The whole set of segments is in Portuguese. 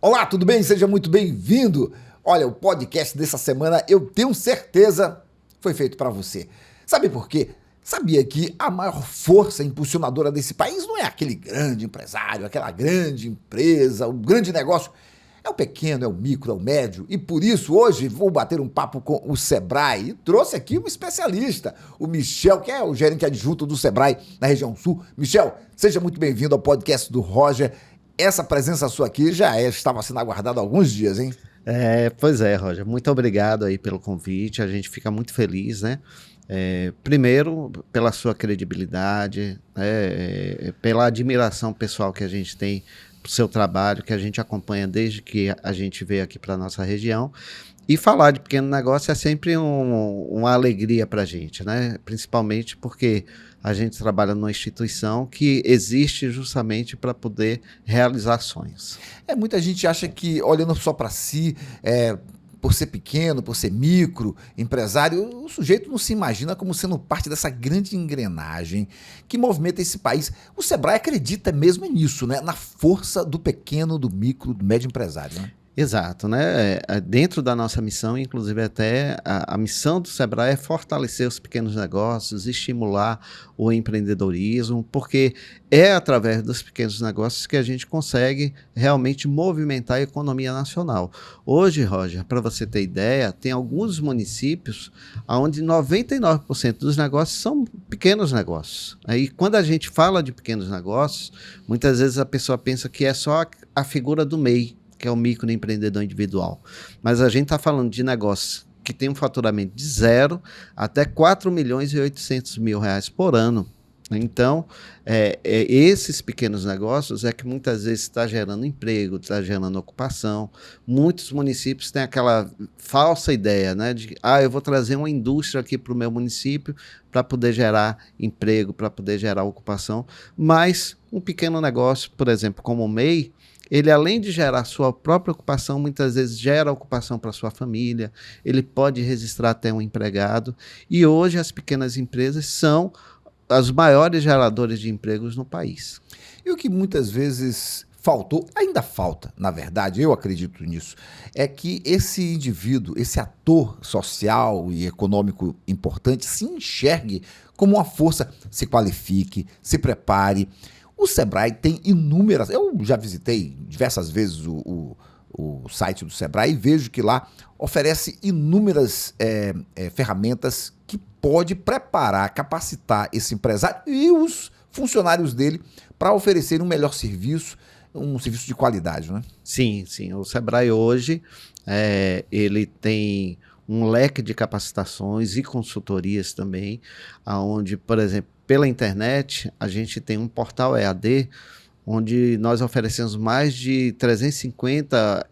Olá, tudo bem? Seja muito bem-vindo. Olha, o podcast dessa semana, eu tenho certeza, foi feito para você. Sabe por quê? Sabia que a maior força impulsionadora desse país não é aquele grande empresário, aquela grande empresa, o grande negócio. É o pequeno, é o micro, é o médio. E por isso, hoje, vou bater um papo com o Sebrae. E trouxe aqui um especialista, o Michel, que é o gerente adjunto do Sebrae na região sul. Michel, seja muito bem-vindo ao podcast do Roger. Essa presença sua aqui estava sendo aguardada há alguns dias, hein? Pois é, Roger, muito obrigado aí pelo convite, a gente fica muito feliz, né? Primeiro, pela sua credibilidade, pela admiração pessoal que a gente tem pro seu trabalho, que a gente acompanha desde que a gente veio aqui para a nossa região. E falar de pequeno negócio é sempre uma alegria para a gente, né? Principalmente porque a gente trabalha numa instituição que existe justamente para poder realizar sonhos. Muita gente acha que, olhando só para si, por ser pequeno, por ser micro, empresário, o sujeito não se imagina como sendo parte dessa grande engrenagem que movimenta esse país. O Sebrae acredita mesmo nisso, né? Na força do pequeno, do micro, do médio empresário, né? Exato, né? Dentro da nossa missão, inclusive até a missão do Sebrae é fortalecer os pequenos negócios, estimular o empreendedorismo, porque é através dos pequenos negócios que a gente consegue realmente movimentar a economia nacional. Hoje, Roger, para você ter ideia, tem alguns municípios onde 99% dos negócios são pequenos negócios. Aí, quando a gente fala de pequenos negócios, muitas vezes a pessoa pensa que é só a figura do MEI, que é o microempreendedor individual. Mas a gente está falando de negócios que tem um faturamento de 0 até 4 milhões e 800 mil reais por ano. Então, esses pequenos negócios é que muitas vezes está gerando emprego, está gerando ocupação. Muitos municípios têm aquela falsa ideia, né, de eu vou trazer uma indústria aqui para o meu município para poder gerar emprego, para poder gerar ocupação. Mas um pequeno negócio, por exemplo, como o MEI, ele, além de gerar sua própria ocupação, muitas vezes gera ocupação para sua família, ele pode registrar até um empregado, e hoje as pequenas empresas são as maiores geradoras de empregos no país. E o que muitas vezes faltou, ainda falta, na verdade, eu acredito nisso, é que esse indivíduo, esse ator social e econômico importante se enxergue como uma força, se qualifique, se prepare. O Sebrae tem inúmeras... Eu já visitei diversas vezes o site do Sebrae e vejo que lá oferece inúmeras ferramentas que pode preparar, capacitar esse empresário e os funcionários dele para oferecer um melhor serviço, um serviço de qualidade, né? Sim, sim. O Sebrae hoje, ele tem um leque de capacitações e consultorias também, onde, por exemplo, pela internet, a gente tem um portal EAD, onde nós oferecemos mais de 350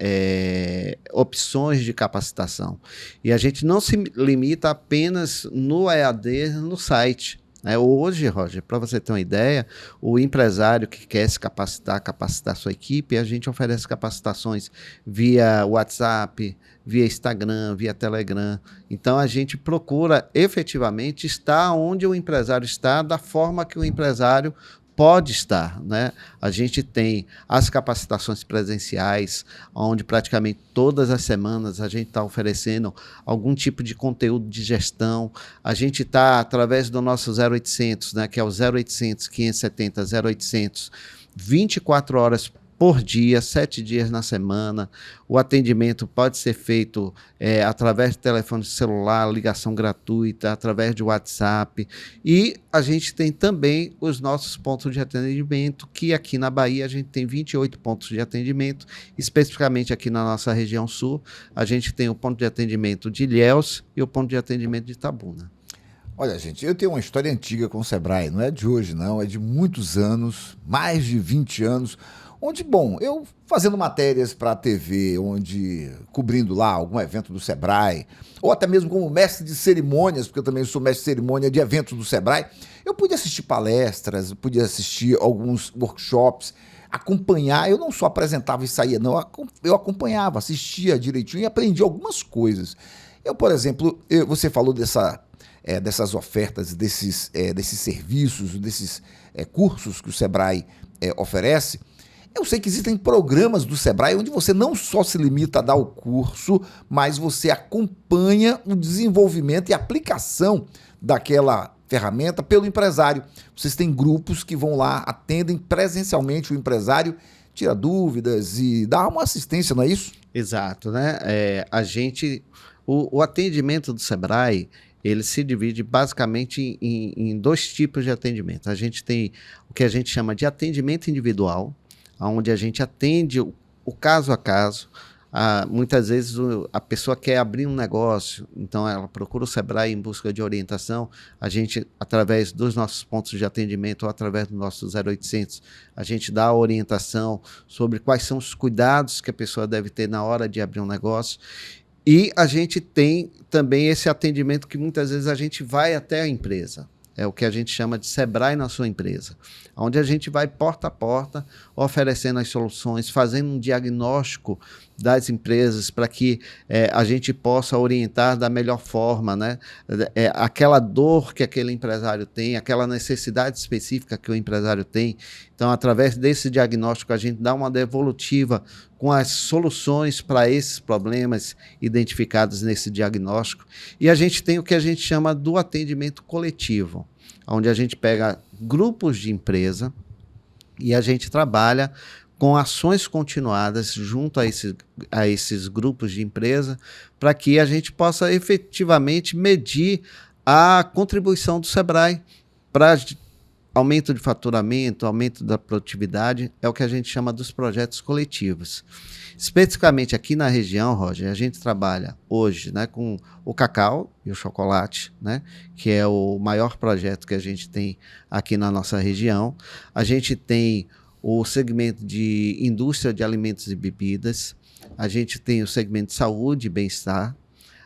opções de capacitação. E a gente não se limita apenas no EAD, no site. Hoje, Roger, para você ter uma ideia, o empresário que quer se capacitar sua equipe, a gente oferece capacitações via WhatsApp, via Instagram, via Telegram. Então, a gente procura efetivamente estar onde o empresário está, da forma que o empresário pode estar, né? A gente tem as capacitações presenciais, onde praticamente todas as semanas a gente está oferecendo algum tipo de conteúdo de gestão. A gente está, através do nosso 0800, né, que é o 0800 570 0800, 24 horas por dia, 7 dias na semana. O atendimento pode ser feito através de telefone celular, ligação gratuita, através de WhatsApp. E a gente tem também os nossos pontos de atendimento, que aqui na Bahia a gente tem 28 pontos de atendimento, especificamente aqui na nossa região sul. A gente tem o ponto de atendimento de Ilhéus e o ponto de atendimento de Itabuna. Olha, gente, eu tenho uma história antiga com o Sebrae, não é de hoje não, é de muitos anos, mais de 20 anos, onde, bom, eu fazendo matérias para a TV, cobrindo lá algum evento do Sebrae, ou até mesmo como mestre de cerimônias, porque eu também sou mestre de cerimônia de eventos do Sebrae, eu podia assistir palestras, podia assistir alguns workshops, acompanhar, eu não só apresentava e saía, não, eu acompanhava, assistia direitinho e aprendi algumas coisas. Eu, por exemplo, você falou dessas ofertas, desses serviços, desses cursos que o Sebrae oferece. Eu sei que existem programas do Sebrae onde você não só se limita a dar o curso, mas você acompanha o desenvolvimento e aplicação daquela ferramenta pelo empresário. Vocês têm grupos que vão lá, atendem presencialmente o empresário, tira dúvidas e dá uma assistência, não é isso? Exato, né? O atendimento do Sebrae, ele se divide basicamente em dois tipos de atendimento. A gente tem o que a gente chama de atendimento individual, onde a gente atende o caso a caso. Muitas vezes a pessoa quer abrir um negócio, então ela procura o Sebrae em busca de orientação. A gente, através dos nossos pontos de atendimento ou através do nosso 0800, a gente dá a orientação sobre quais são os cuidados que a pessoa deve ter na hora de abrir um negócio. E a gente tem também esse atendimento que muitas vezes a gente vai até a empresa. É o que a gente chama de Sebrae na sua empresa, onde a gente vai porta a porta, oferecendo as soluções, fazendo um diagnóstico das empresas para que a gente possa orientar da melhor forma, né? Aquela dor que aquele empresário tem, aquela necessidade específica que o empresário tem. Então, através desse diagnóstico, a gente dá uma devolutiva com as soluções para esses problemas identificados nesse diagnóstico. E a gente tem o que a gente chama do atendimento coletivo, onde a gente pega grupos de empresa e a gente trabalha com ações continuadas junto a esses grupos de empresa para que a gente possa efetivamente medir a contribuição do Sebrae para aumento de faturamento, aumento da produtividade, é o que a gente chama dos projetos coletivos. Especificamente aqui na região, Roger, a gente trabalha hoje, né, com o cacau e o chocolate, né, que é o maior projeto que a gente tem aqui na nossa região. A gente tem o segmento de indústria de alimentos e bebidas, a gente tem o segmento de saúde e bem-estar,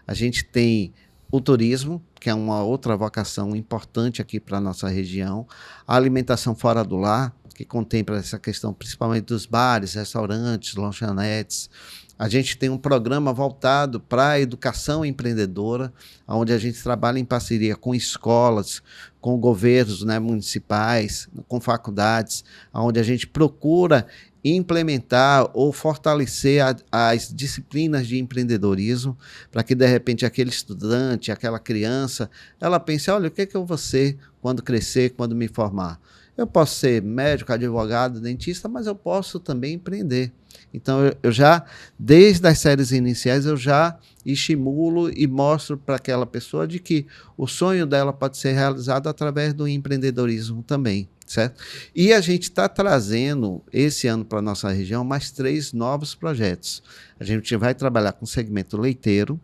a gente tem o turismo, que é uma outra vocação importante aqui para a nossa região, a alimentação fora do lar, que contempla essa questão principalmente dos bares, restaurantes, lanchonetes. A gente tem um programa voltado para a educação empreendedora, onde a gente trabalha em parceria com escolas, com governos, né, municipais, com faculdades, onde a gente procura implementar ou fortalecer as disciplinas de empreendedorismo, para que, de repente, aquele estudante, aquela criança, ela pense, olha, o que é que eu vou ser quando crescer, quando me formar? Eu posso ser médico, advogado, dentista, mas eu posso também empreender. Então, eu já, desde as séries iniciais, eu já estimulo e mostro para aquela pessoa de que o sonho dela pode ser realizado através do empreendedorismo também, certo? E a gente está trazendo, esse ano para a nossa região, mais 3 novos projetos. A gente vai trabalhar com o segmento leiteiro,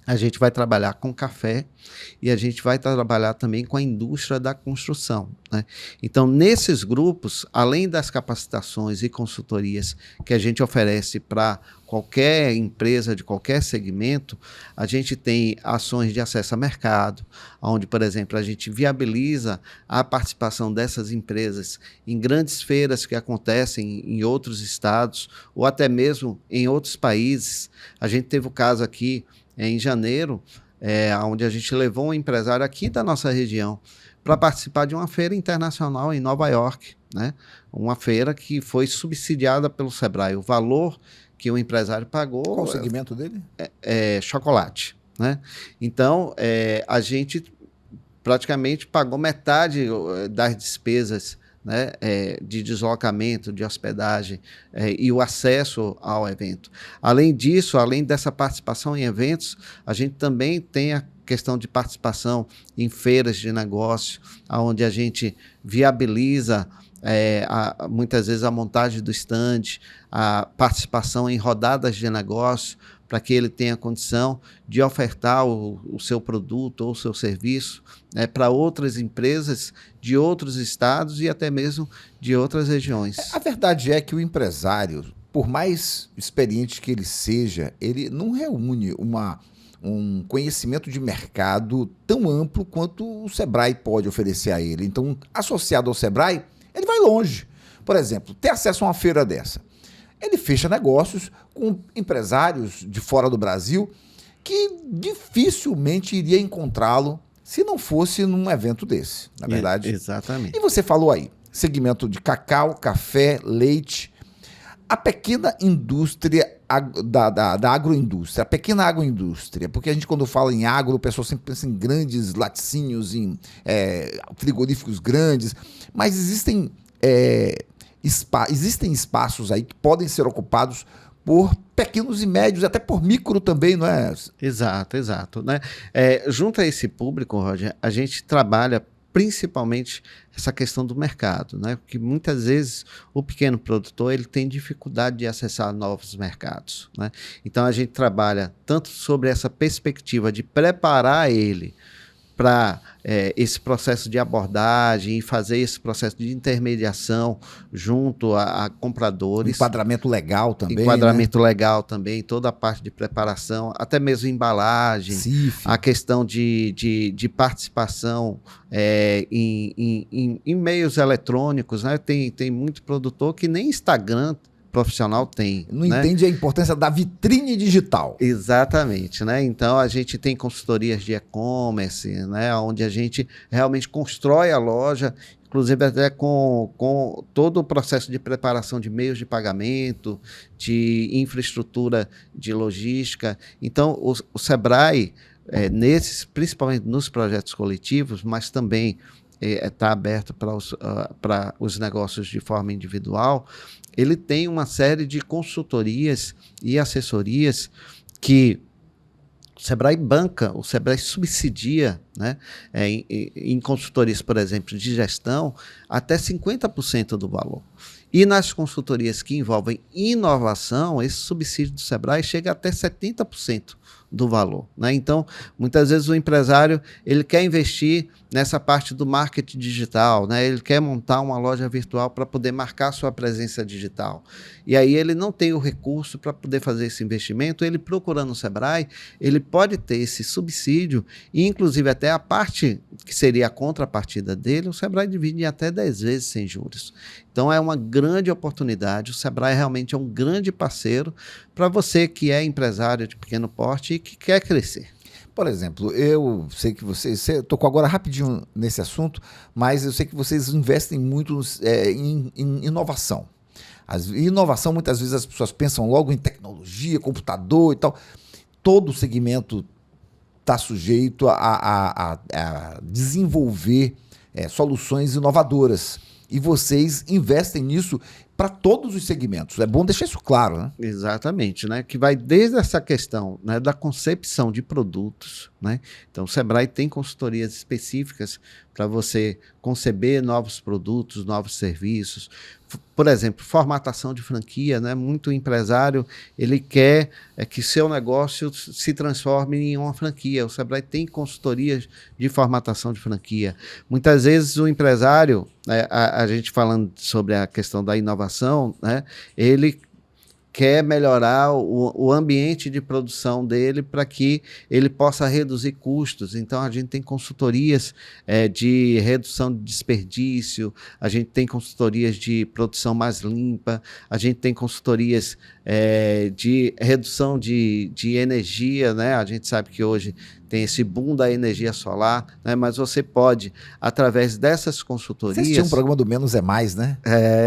a gente vai trabalhar com café e a gente vai trabalhar também com a indústria da construção, né? Então, nesses grupos, além das capacitações e consultorias que a gente oferece para qualquer empresa de qualquer segmento, a gente tem ações de acesso a mercado, onde, por exemplo, a gente viabiliza a participação dessas empresas em grandes feiras que acontecem em outros estados ou até mesmo em outros países. A gente teve o caso aqui em janeiro, onde a gente levou um empresário aqui da nossa região para participar de uma feira internacional em Nova York, né? Uma feira que foi subsidiada pelo Sebrae. O valor que o empresário pagou... Qual o segmento dele? Chocolate, né? Então, a gente praticamente pagou metade das despesas, né, de deslocamento, de hospedagem e o acesso ao evento. Além disso, além dessa participação em eventos, a gente também tem a questão de participação em feiras de negócio, onde a gente viabiliza muitas vezes a montagem do stand, a participação em rodadas de negócio, para que ele tenha condição de ofertar o seu produto ou o seu serviço, né, para outras empresas de outros estados e até mesmo de outras regiões. A verdade é que o empresário, por mais experiente que ele seja, ele não reúne um conhecimento de mercado tão amplo quanto o Sebrae pode oferecer a ele. Então, associado ao Sebrae, ele vai longe. Por exemplo, ter acesso a uma feira dessa. Ele fecha negócios com empresários de fora do Brasil que dificilmente iria encontrá-lo se não fosse num evento desse, na verdade. Exatamente. E você falou aí, segmento de cacau, café, leite. A pequena indústria da agroindústria, a pequena agroindústria, porque a gente quando fala em agro, o pessoal sempre pensa em grandes laticínios, em frigoríficos grandes, mas existem espaços aí que podem ser ocupados por pequenos e médios, até por micro também, não é? Exato, exato, né? Junto a esse público, Roger, a gente trabalha principalmente essa questão do mercado, né? Porque muitas vezes o pequeno produtor ele tem dificuldade de acessar novos mercados, né? Então a gente trabalha tanto sobre essa perspectiva de preparar ele para esse processo de abordagem e fazer esse processo de intermediação junto a compradores. Enquadramento legal também. Enquadramento legal também, toda a parte de preparação, até mesmo embalagem, CIF. a questão de participação em meios eletrônicos, né? Tem muito produtor que nem Instagram profissional tem. Não entende a importância da vitrine digital. Exatamente, né? Então a gente tem consultorias de e-commerce, né? Onde a gente realmente constrói a loja, inclusive até com todo o processo de preparação de meios de pagamento, de infraestrutura de logística. Então o Sebrae, principalmente nos projetos coletivos, mas também está aberto para os negócios de forma individual, ele tem uma série de consultorias e assessorias que o Sebrae banca, o Sebrae subsidia, né, em consultorias, por exemplo, de gestão, até 50% do valor. E nas consultorias que envolvem inovação, esse subsídio do Sebrae chega até 70% do valor, né? Então, muitas vezes o empresário ele quer investir nessa parte do marketing digital, né? Ele quer montar uma loja virtual para poder marcar sua presença digital. E aí ele não tem o recurso para poder fazer esse investimento. Ele procurando o Sebrae, ele pode ter esse subsídio e, inclusive, até a parte que seria a contrapartida dele, o Sebrae divide em até 10 vezes sem juros. Então, é uma grande oportunidade. O Sebrae realmente é um grande parceiro para você que é empresário de pequeno porte e que quer crescer. Por exemplo, eu sei que você tocou agora rapidinho nesse assunto, mas eu sei que vocês investem muito em inovação. Inovação, muitas vezes as pessoas pensam logo em tecnologia, computador e tal. Todo segmento está sujeito a desenvolver soluções inovadoras. E vocês investem nisso para todos os segmentos. É bom deixar isso claro, né? Exatamente, né? Que vai desde essa questão, né, da concepção de produtos, né? Então, o Sebrae tem consultorias específicas para você conceber novos produtos, novos serviços. Por exemplo, formatação de franquia, né? Muito empresário, ele quer que seu negócio se transforme em uma franquia. O Sebrae tem consultorias de formatação de franquia. Muitas vezes o empresário, a gente falando sobre a questão da inovação, né? Ele quer melhorar o ambiente de produção dele para que ele possa reduzir custos. Então, a gente tem consultorias de redução de desperdício, a gente tem consultorias de produção mais limpa, a gente tem consultorias de redução de energia, né? A gente sabe que hoje tem esse boom da energia solar, né? Mas você pode, através dessas consultorias... Vocês tinham um programa do Menos é Mais, né?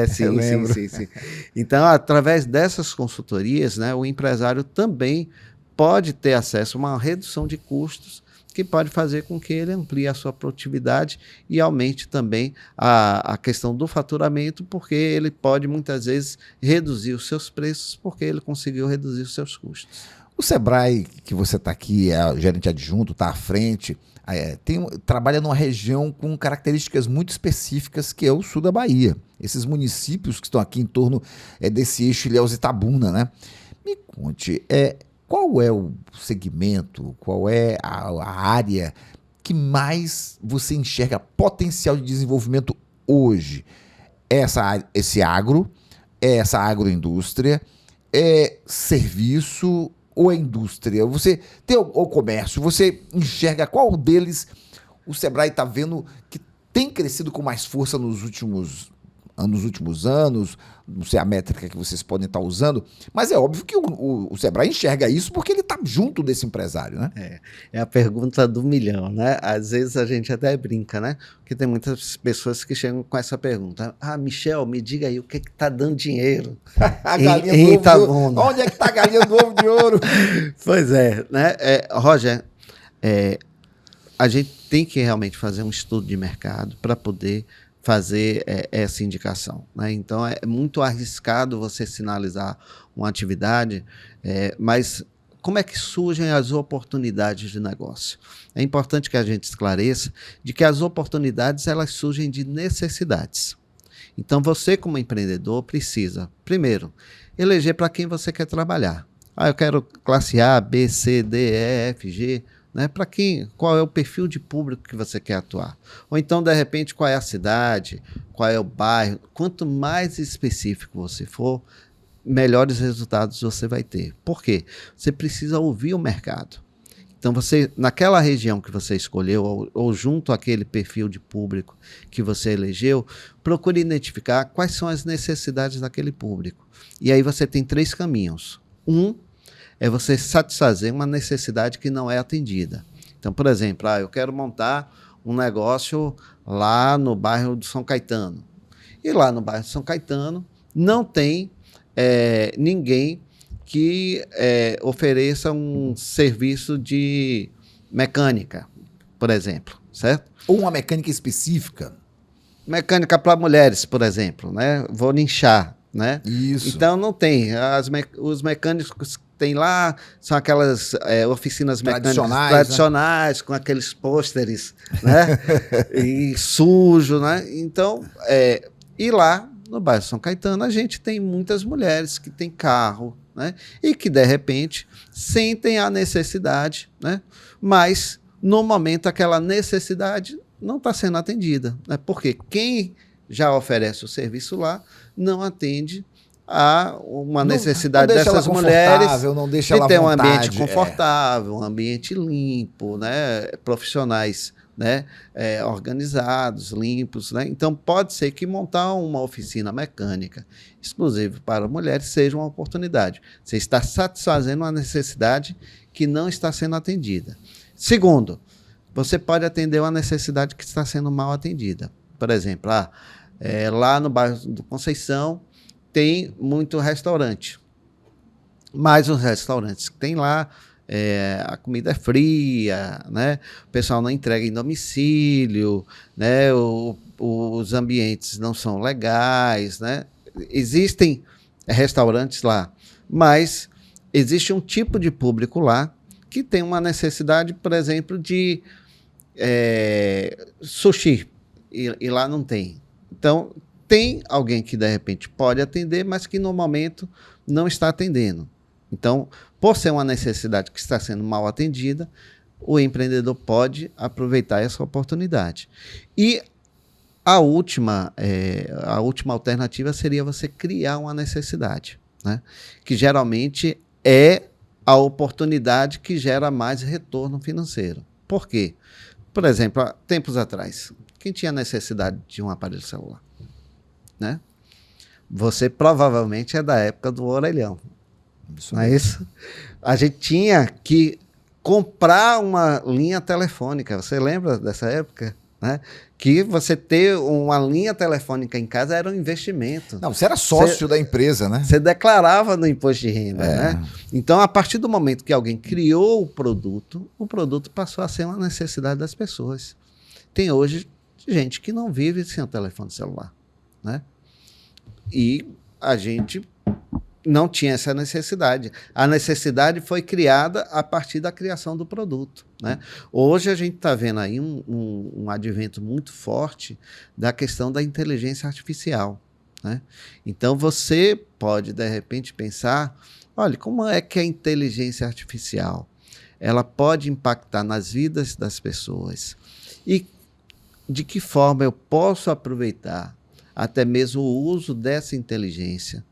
Sim. Então, através dessas consultorias, né, o empresário também pode ter acesso a uma redução de custos que pode fazer com que ele amplie a sua produtividade e aumente também a questão do faturamento, porque ele pode, muitas vezes, reduzir os seus preços porque ele conseguiu reduzir os seus custos. O Sebrae, que você está aqui, é gerente adjunto, está à frente, trabalha numa região com características muito específicas, que é o sul da Bahia. Esses municípios que estão aqui em torno desse eixo Ilhéus-Itabuna, né? Me conte, qual é o segmento, qual é a área que mais você enxerga potencial de desenvolvimento hoje? Esse agro, essa agroindústria, serviço ou a indústria? Você tem o comércio, você enxerga qual deles o Sebrae está vendo que tem crescido com mais força nos últimos anos, não sei a métrica que vocês podem estar usando, mas é óbvio que o Sebrae enxerga isso porque ele está junto desse empresário, né? É a pergunta do milhão, né? Às vezes a gente até brinca, né? Porque tem muitas pessoas que chegam com essa pergunta. Michel, me diga aí o que está dando dinheiro A galinha em do ovo de ouro. Itabuna. Onde é que está a galinha do ovo de ouro? Pois é, né? Roger, a gente tem que realmente fazer um estudo de mercado para poder fazer essa indicação, né? Então, é muito arriscado você sinalizar uma atividade, mas como é que surgem as oportunidades de negócio? É importante que a gente esclareça de que as oportunidades elas surgem de necessidades. Então, você como empreendedor precisa, primeiro, eleger para quem você quer trabalhar. Eu quero classe A, B, C, D, E, F, G, né? Para quem? Qual é o perfil de público que você quer atuar? Ou então, de repente, qual é a cidade, qual é o bairro? Quanto mais específico você for, melhores resultados você vai ter. Por quê? Você precisa ouvir o mercado. Então, você, naquela região que você escolheu, ou junto àquele perfil de público que você elegeu, procure identificar quais são as necessidades daquele público. E aí você tem 3 caminhos. É você satisfazer uma necessidade que não é atendida. Então, por exemplo, eu quero montar um negócio lá no bairro do São Caetano. E lá no bairro do São Caetano não tem ninguém que ofereça um serviço de mecânica, por exemplo, certo? Ou uma mecânica específica. Mecânica para mulheres, por exemplo, né? Vou nichar, né? Isso. Então não tem. Os mecânicos que tem lá são aquelas oficinas mecânicas tradicionais, né? Com aqueles pôsteres, né? E sujo, né? Então, e lá no bairro São Caetano a gente tem muitas mulheres que têm carro, né? E que de repente sentem a necessidade, né? Mas no momento aquela necessidade não está sendo atendida, né? Porque quem já oferece o serviço lá não atende a uma necessidade dessas mulheres não deixa de ela ter um vontade, ambiente confortável, um ambiente limpo, né? Profissionais, né? Organizados, limpos, né? Então pode ser que montar uma oficina mecânica exclusiva para mulheres seja uma oportunidade. Você está satisfazendo uma necessidade que não está sendo atendida. Segundo, você pode atender uma necessidade que está sendo mal atendida. Por exemplo, lá no bairro do Conceição tem muito restaurante, mas os restaurantes que tem lá, a comida é fria, né? O pessoal não entrega em domicílio, né? Os ambientes não são legais, né? Existem restaurantes lá, mas existe um tipo de público lá que tem uma necessidade, por exemplo, de sushi, e lá não tem. Então, tem alguém que, de repente, pode atender, mas que, no momento, não está atendendo. Então, por ser uma necessidade que está sendo mal atendida, o empreendedor pode aproveitar essa oportunidade. E a última alternativa seria você criar uma necessidade, né? Que geralmente é a oportunidade que gera mais retorno financeiro. Por quê? Por exemplo, há tempos atrás, quem tinha necessidade de um aparelho celular? Né? Você provavelmente é da época do orelhão. Isso não é isso? A gente tinha que comprar uma linha telefônica. Você lembra dessa época? Né? Que você ter uma linha telefônica em casa era um investimento. Não, você era sócio da empresa, né? Você declarava no imposto de renda, né? Então, a partir do momento que alguém criou o produto passou a ser uma necessidade das pessoas. Tem hoje gente que não vive sem o telefone celular, né? E a gente não tinha essa necessidade. A necessidade foi criada a partir da criação do produto, né? Hoje a gente está vendo aí um advento muito forte da questão da inteligência artificial, né? Então você pode, de repente, pensar, olha, como é que a inteligência artificial ela pode impactar nas vidas das pessoas? E de que forma eu posso aproveitar até mesmo o uso dessa inteligência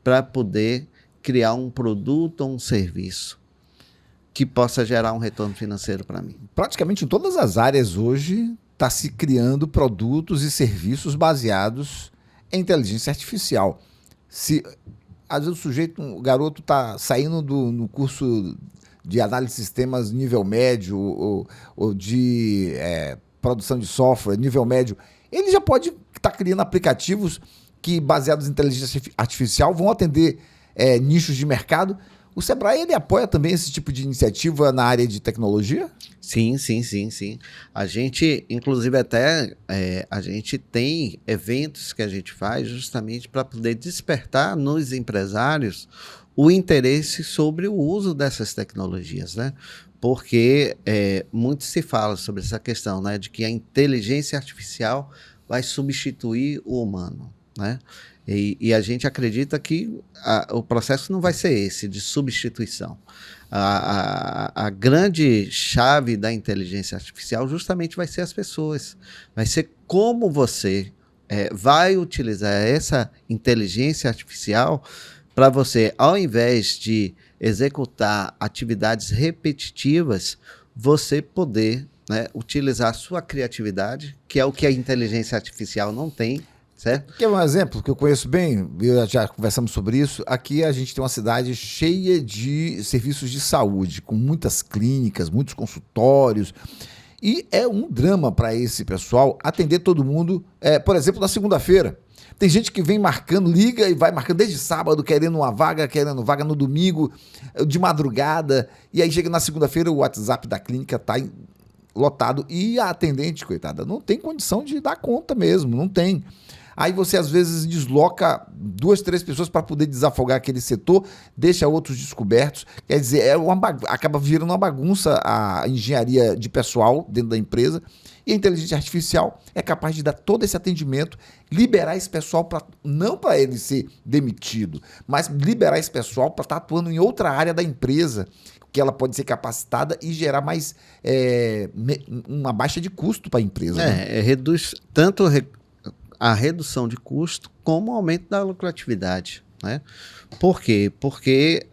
para poder criar um produto ou um serviço que possa gerar um retorno financeiro para mim? Praticamente em todas as áreas hoje está se criando produtos e serviços baseados em inteligência artificial. Às vezes o garoto está saindo no curso de análise de sistemas nível médio ou de produção de software nível médio, ele já pode estar criando aplicativos que, baseados em inteligência artificial, vão atender nichos de mercado. O Sebrae, ele apoia também esse tipo de iniciativa na área de tecnologia? Sim. A gente, inclusive, até a gente tem eventos que a gente faz justamente para poder despertar nos empresários o interesse sobre o uso dessas tecnologias, né? Porque muito se fala sobre essa questão, né, de que a inteligência artificial vai substituir o humano, né? E a gente acredita que o processo não vai ser esse, de substituição. A grande chave da inteligência artificial justamente vai ser as pessoas. Vai ser como você vai utilizar essa inteligência artificial para você, ao invés de executar atividades repetitivas, você poder, né, utilizar a sua criatividade, que é o que a inteligência artificial não tem. Certo? Que é um exemplo que eu conheço bem, já conversamos sobre isso. Aqui a gente tem uma cidade cheia de serviços de saúde, com muitas clínicas, muitos consultórios. E é um drama para esse pessoal atender todo mundo, por exemplo, na segunda-feira. Tem gente que vem marcando, liga e vai marcando desde sábado, querendo uma vaga, querendo vaga no domingo, de madrugada. E aí chega na segunda-feira, o WhatsApp da clínica está lotado. E a atendente, coitada, não tem condição de dar conta mesmo, não tem. Aí você, às vezes, desloca 2, 3 pessoas para poder desafogar aquele setor, deixa outros descobertos. Quer dizer, acaba virando uma bagunça a engenharia de pessoal dentro da empresa. E a inteligência artificial é capaz de dar todo esse atendimento, liberar esse pessoal, não para ele ser demitido, mas liberar esse pessoal para estar atuando em outra área da empresa, que ela pode ser capacitada e gerar mais uma baixa de custo para a empresa. Né? Reduz tanto a redução de custo como o aumento da lucratividade, né? Por quê? Porque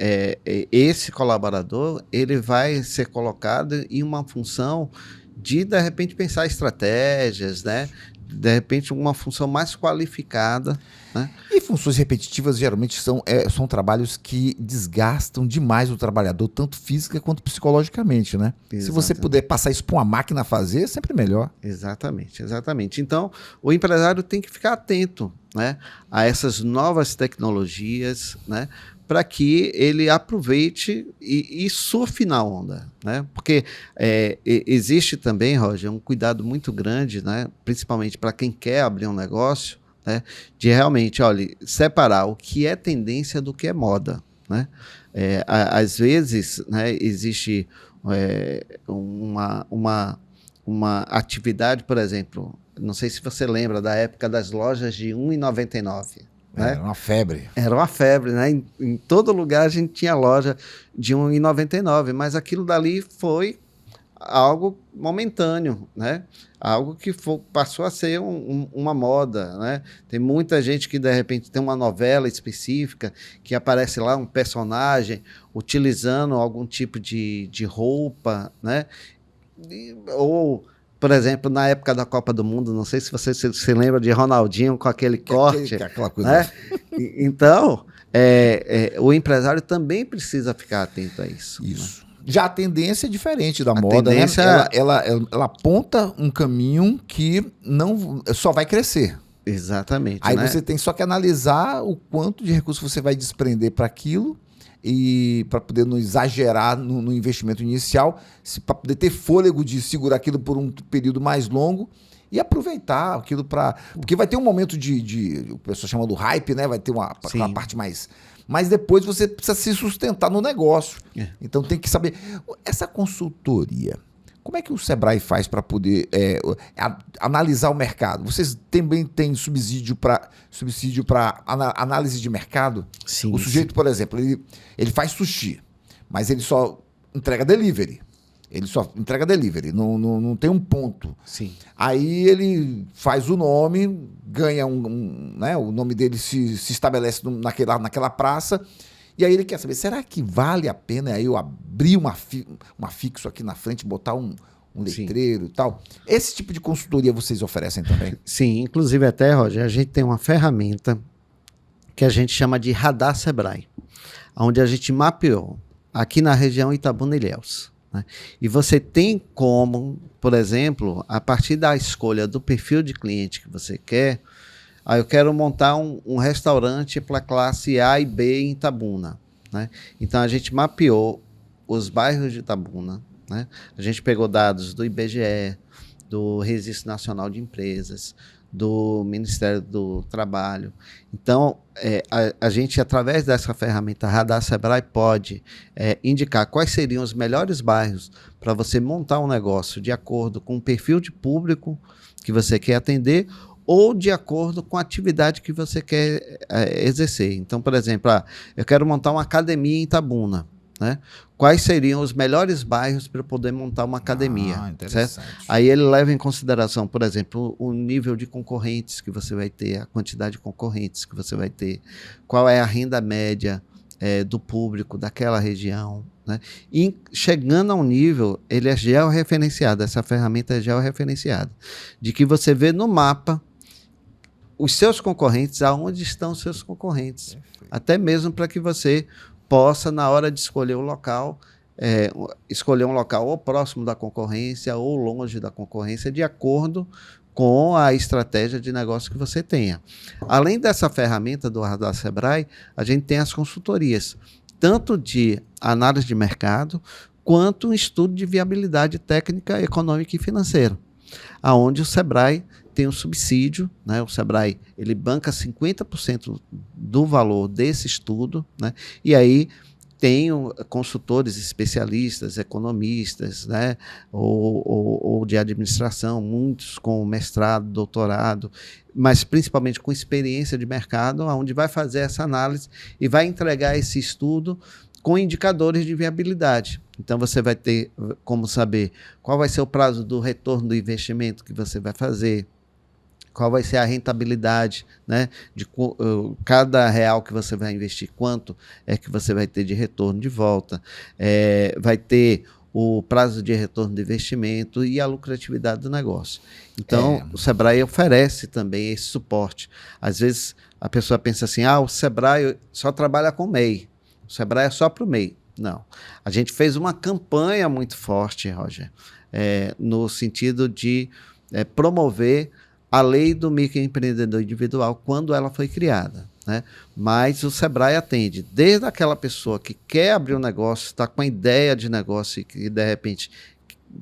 esse colaborador ele vai ser colocado em uma função de repente, pensar estratégias, né? De repente, uma função mais qualificada. Né? E funções repetitivas geralmente são trabalhos que desgastam demais o trabalhador, tanto física quanto psicologicamente, né? Exatamente. Se você puder passar isso para uma máquina fazer, é sempre melhor. Exatamente. Então, o empresário tem que ficar atento, né, a essas novas tecnologias, né, para que ele aproveite e surfe na onda, né? Porque existe também, Roger, um cuidado muito grande, né, principalmente para quem quer abrir um negócio, né, de realmente, olha, separar o que é tendência do que é moda, né? Às vezes, né, existe uma atividade, por exemplo, não sei se você lembra da época das lojas de R$ 1,99. Né? Era uma febre. Era uma febre, né? Em todo lugar a gente tinha loja de R$ 1,99, mas aquilo dali foi algo momentâneo, né? Algo que passou a ser uma moda, né? Tem muita gente que, de repente, tem uma novela específica que aparece lá um personagem utilizando algum tipo de roupa, né? Ou, por exemplo, na época da Copa do Mundo, não sei se você se lembra de Ronaldinho com aquele corte. Aquela coisa. Né? Então, o empresário também precisa ficar atento a isso. Isso. Né? Já a tendência é diferente da moda, tendência, né? Ela aponta um caminho que não só vai crescer. Exatamente. Aí né? Você tem só que analisar o quanto de recursos você vai desprender para aquilo e para poder não exagerar no investimento inicial, para poder ter fôlego de segurar aquilo por um período mais longo e aproveitar aquilo para... Porque vai ter um momento o pessoal chama do hype, né? Vai ter aquela parte mais... Mas depois você precisa se sustentar no negócio. Então tem que saber... Essa consultoria, como é que o Sebrae faz para poder analisar o mercado? Vocês também têm subsídio para análise de mercado? Sim, o sujeito, por exemplo, ele faz sushi, mas ele só entrega delivery. Não tem um ponto. Sim. Aí ele faz o nome, ganha né, o nome dele se estabelece naquela praça, e aí ele quer saber, será que vale a pena eu abrir uma fixo aqui na frente, botar um letreiro e tal? Esse tipo de consultoria vocês oferecem também? Sim, inclusive até, Roger, a gente tem uma ferramenta que a gente chama de Radar Sebrae, onde a gente mapeou aqui na região Itabuna e Ilhéus, né? E você tem como, por exemplo, a partir da escolha do perfil de cliente que você quer, eu quero montar um restaurante para classe A e B em Itabuna, né? Então a gente mapeou os bairros de Itabuna, né? A gente pegou dados do IBGE, do Registro Nacional de Empresas, do Ministério do Trabalho. Então, a gente, através dessa ferramenta Radar Sebrae, pode indicar quais seriam os melhores bairros para você montar um negócio de acordo com o perfil de público que você quer atender ou de acordo com a atividade que você quer exercer. Então, por exemplo, eu quero montar uma academia em Itabuna, né? Quais seriam os melhores bairros para eu poder montar uma academia? Certo? Aí ele leva em consideração, por exemplo, o nível de concorrentes que você vai ter, a quantidade de concorrentes que você vai ter, qual é a renda média do público daquela região, né? E chegando a um nível, ele é georreferenciado, essa ferramenta é georreferenciada, de que você vê no mapa os seus concorrentes, aonde estão os seus concorrentes. Perfeito. Até mesmo para que você possa, na hora de escolher o local, escolher um local ou próximo da concorrência ou longe da concorrência, de acordo com a estratégia de negócio que você tenha. Além dessa ferramenta do Radar Sebrae, a gente tem as consultorias, tanto de análise de mercado, quanto um estudo de viabilidade técnica, econômica e financeira, aonde o Sebrae tem um subsídio, né? O Sebrae ele banca 50% do valor desse estudo, né? E aí tem consultores especialistas, economistas, né? ou de administração, muitos com mestrado, doutorado, mas principalmente com experiência de mercado, onde vai fazer essa análise e vai entregar esse estudo com indicadores de viabilidade. Então, você vai ter como saber qual vai ser o prazo do retorno do investimento que você vai fazer, qual vai ser a rentabilidade, né, de cada real que você vai investir, quanto é que você vai ter de retorno de volta, vai ter o prazo de retorno do investimento e a lucratividade do negócio. Então, o Sebrae oferece também esse suporte. Às vezes, a pessoa pensa assim, o Sebrae só trabalha com MEI, o Sebrae é só para o MEI. Não. A gente fez uma campanha muito forte, Roger, no sentido de promover a lei do microempreendedor individual quando ela foi criada, né? Mas o Sebrae atende desde aquela pessoa que quer abrir um negócio, está com a ideia de negócio e que de repente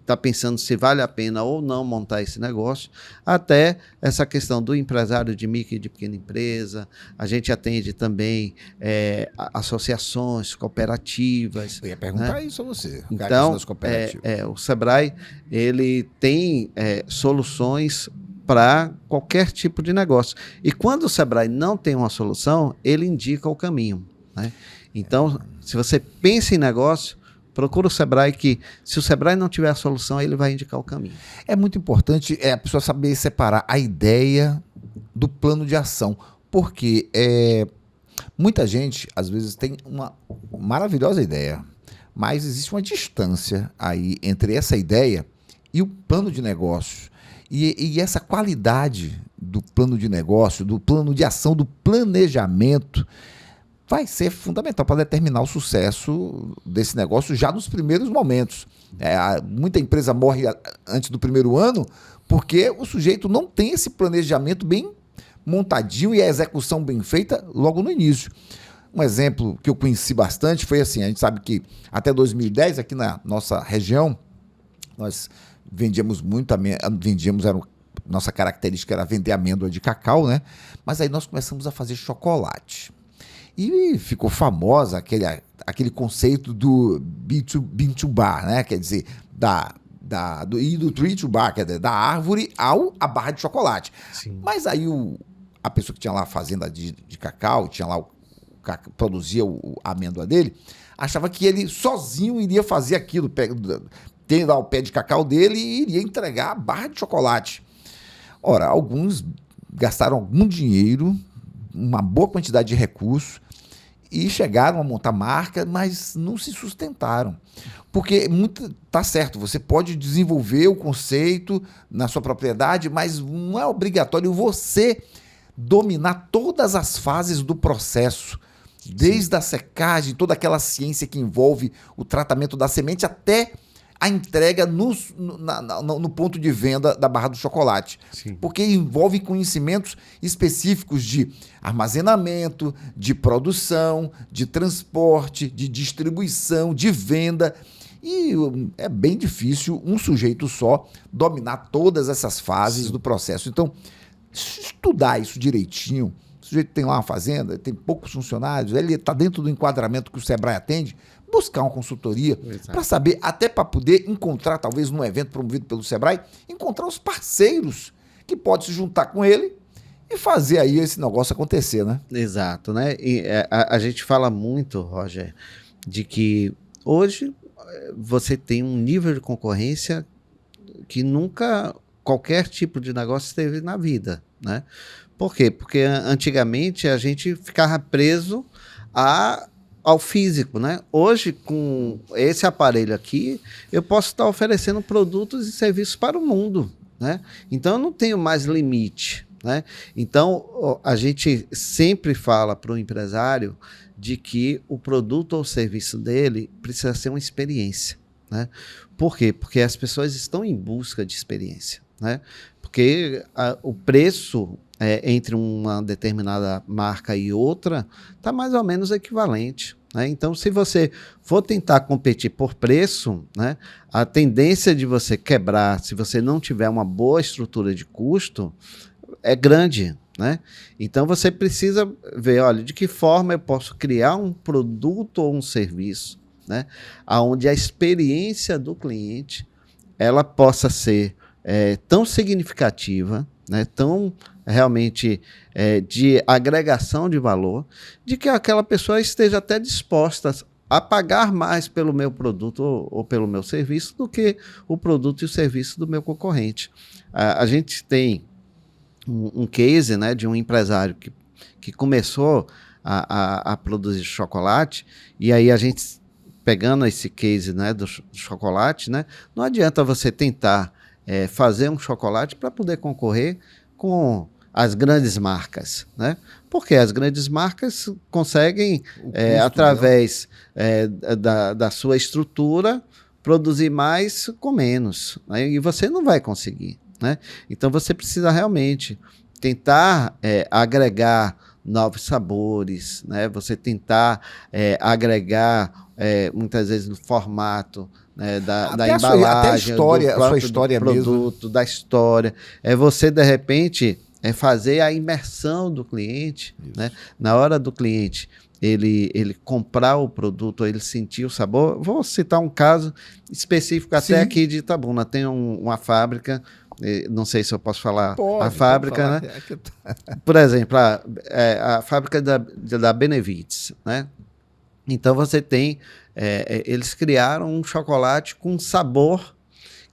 está pensando se vale a pena ou não montar esse negócio, até essa questão do empresário de micro e de pequena empresa. A gente atende também associações, cooperativas. Eu ia perguntar isso a você. Então, o Sebrae ele tem soluções para qualquer tipo de negócio. E quando o Sebrae não tem uma solução, ele indica o caminho, né? Então, se você pensa em negócio, procura o Sebrae, que se o Sebrae não tiver a solução, ele vai indicar o caminho. É muito importante a pessoa saber separar a ideia do plano de ação, porque muita gente, às vezes, tem uma maravilhosa ideia, mas existe uma distância aí entre essa ideia e o plano de negócio. E essa qualidade do plano de negócio, do plano de ação, do planejamento, vai ser fundamental para determinar o sucesso desse negócio já nos primeiros momentos. Muita empresa morre antes do primeiro ano porque o sujeito não tem esse planejamento bem montadinho e a execução bem feita logo no início. Um exemplo que eu conheci bastante foi assim, a gente sabe que até 2010, aqui na nossa região, nós vendíamos muito nossa característica era vender amêndoa de cacau, né? Mas aí nós começamos a fazer chocolate. E ficou famosa aquele conceito do bean to bar, né? Quer dizer, do tree to bar, quer dizer, da árvore à barra de chocolate. Sim. Mas aí a pessoa que tinha lá a fazenda de cacau, tinha lá produzia a amêndoa dele, achava que ele sozinho iria fazer aquilo, tem lá o pé de cacau dele e iria entregar a barra de chocolate. Ora, alguns gastaram algum dinheiro, uma boa quantidade de recursos e chegaram a montar marca, mas não se sustentaram. Porque tá certo, você pode desenvolver o conceito na sua propriedade, mas não é obrigatório você dominar todas as fases do processo Desde a secagem, toda aquela ciência que envolve o tratamento da semente até a entrega no ponto de venda da barra do chocolate. Sim. Porque envolve conhecimentos específicos de armazenamento, de produção, de transporte, de distribuição, de venda. E é bem difícil um sujeito só dominar todas essas fases do processo. Então, estudar isso direitinho. O sujeito tem lá uma fazenda, tem poucos funcionários, ele está dentro do enquadramento que o Sebrae atende, buscar uma consultoria para saber, até para poder encontrar, talvez num evento promovido pelo Sebrae, encontrar os parceiros que podem se juntar com ele e fazer aí esse negócio acontecer, né? Exato, né? E a gente fala muito, Roger, de que hoje você tem um nível de concorrência que nunca qualquer tipo de negócio teve na vida, né? Por quê? Porque antigamente a gente ficava preso ao físico, né? Hoje, com esse aparelho aqui, eu posso estar oferecendo produtos e serviços para o mundo, né? Então, eu não tenho mais limite, né? Então, a gente sempre fala para o empresário de que o produto ou serviço dele precisa ser uma experiência, né? Por quê? Porque as pessoas estão em busca de experiência, né? Porque o preço entre uma determinada marca e outra está mais ou menos equivalente, né? Então, se você for tentar competir por preço, né, a tendência de você quebrar, se você não tiver uma boa estrutura de custo, é grande, né? Então, você precisa ver, olha, de que forma eu posso criar um produto ou um serviço, né, onde a experiência do cliente ela possa ser tão significativa, né, tão realmente de agregação de valor, de que aquela pessoa esteja até disposta a pagar mais pelo meu produto ou pelo meu serviço do que o produto e o serviço do meu concorrente. A gente tem um case, né, de um empresário que começou a produzir chocolate, e aí a gente, pegando esse case, né, do chocolate, né, não adianta você tentar fazer um chocolate para poder concorrer com as grandes marcas, né? Porque as grandes marcas conseguem, através da sua estrutura, produzir mais com menos, né? E você não vai conseguir, né? Então você precisa realmente tentar agregar novos sabores, né? Você tentar agregar muitas vezes no formato, né, da embalagem, até a sua história do produto, mesmo. Da história. Você, de repente, fazer a imersão do cliente, né? Na hora do cliente ele comprar o produto, ele sentir o sabor. Vou citar um caso específico até aqui de Itabuna. Tem uma fábrica, não sei se eu posso falar a fábrica, né? Por exemplo, a fábrica da Benevides, né? Então você tem, eles criaram um chocolate com sabor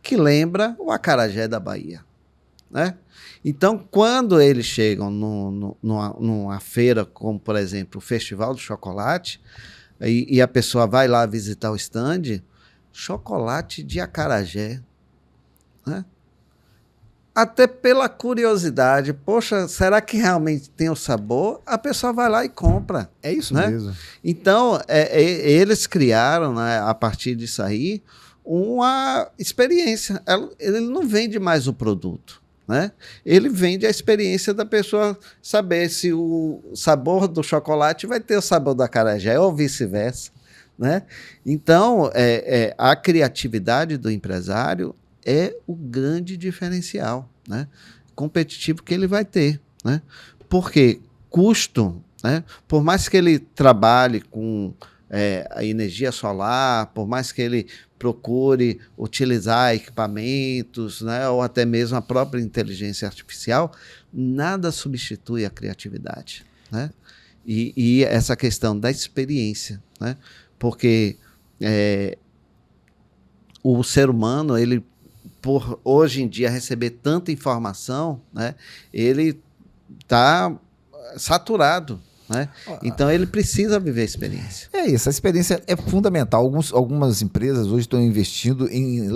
que lembra o acarajé da Bahia, né? Então, quando eles chegam numa feira, como por exemplo o Festival do Chocolate, e a pessoa vai lá visitar o stand, chocolate de acarajé, né? Até pela curiosidade, poxa, será que realmente tem o sabor? A pessoa vai lá e compra. É isso, né? mesmo. Então, eles criaram, né, a partir disso aí, uma experiência. Ele não vende mais o produto, né? Ele vende a experiência da pessoa saber se o sabor do chocolate vai ter o sabor do acarajé ou vice-versa, né? Então, a criatividade do empresário é o grande diferencial, né, competitivo que ele vai ter, né? Porque custo, né, por mais que ele trabalhe com a energia solar, por mais que ele procure utilizar equipamentos, né, ou até mesmo a própria inteligência artificial, nada substitui a criatividade, né? E essa questão da experiência, né? Porque o ser humano, ele, por hoje em dia receber tanta informação, né, ele está saturado, né? Então ele precisa viver a experiência. É isso, a experiência é fundamental. Algumas empresas hoje estão investindo em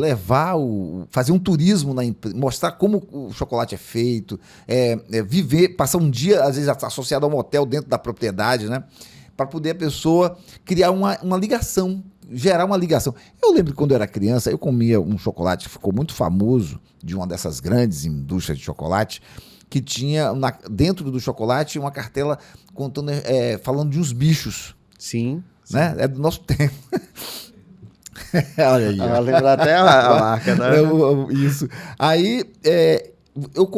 fazer um turismo na empresa, mostrar como o chocolate é feito, viver, passar um dia, às vezes, associado a um hotel dentro da propriedade, né? para poder a pessoa criar uma ligação, gerar uma ligação. Eu lembro que quando eu era criança, eu comia um chocolate que ficou muito famoso, de uma dessas grandes indústrias de chocolate, que tinha dentro do chocolate uma cartela contando, falando de uns bichos. Sim. Né? É do nosso tempo. Olha aí. Lembra até a marca, né? Isso. Aí, eu